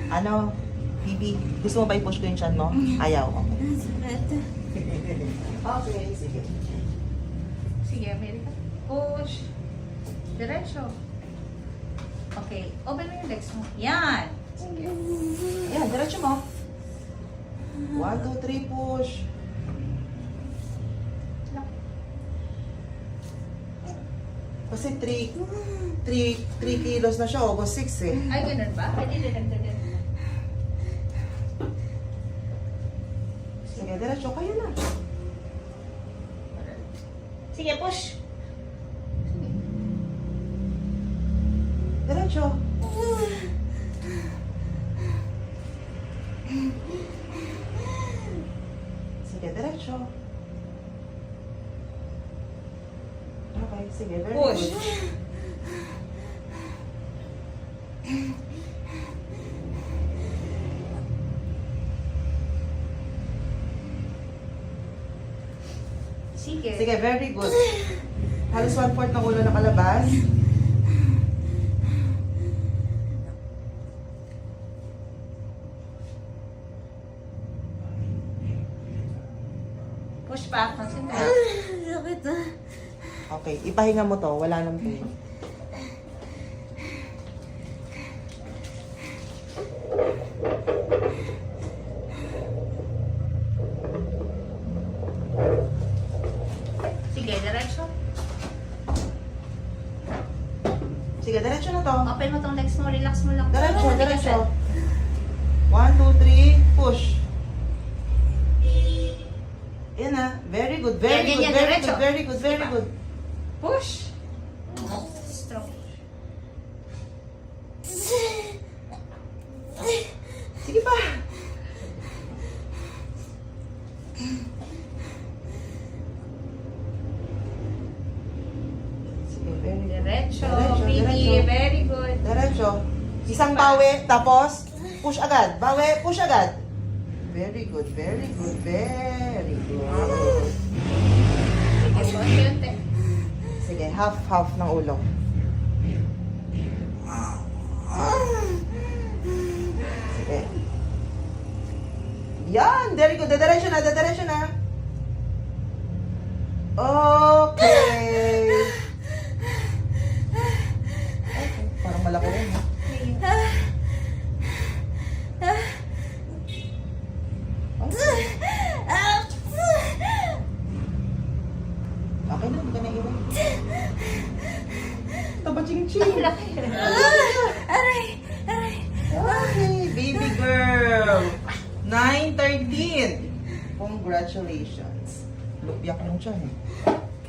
Ano, Bibi, gusto mo ba i-push ko yung chan mo? Ayaw. Okay, sige. Sige, America. Push. Diretso. Okay, open mo yung legs mo. Yan. Yan, diretso mo. 1, 2, 3, push. Kasi 3 kilos na siya, almost 6 eh. Ay, ganun ba? Pwede dinagdagan. Sige, diretso, kayo na. Sige, push. Sige. Diretso. Sige, diretso. Okay, sige, very Push. good. Sige. Sige, very good. Halos 1/4 ng ulo nakalabas. Push pa. Concentrate. Sakit ah. Okay, ipahinga mo to. Wala nang pain. Sige, diretso. Sige, diretso na to. Open mo tong legs mo. Relax mo lang. Diretso, Hindi ka diretso. sad. 1, 2, 3, push. Yan na. Very good, very Yan, good, yan, very diretso. good, very good, very Diba? good. Push. Strong. Sige pa. Sige, very good. Diretso. Diretso, Pinky. diretso. Very good. Diretso. Isang bawi, tapos push agad. Bawi, push agad. Very good, very good, very good. Sige, konti-unti. Sige, half ng ulo. Sige. Yan! Very good. Dadiretso na, dadiretso na. Okay. Okay, parang malaki rin. Ha? Okay na, hindi ka na iwan. Taba ching-ching. Aray! Aray! Okay, baby girl. 9:13. Congratulations. Lupyak mo siya eh.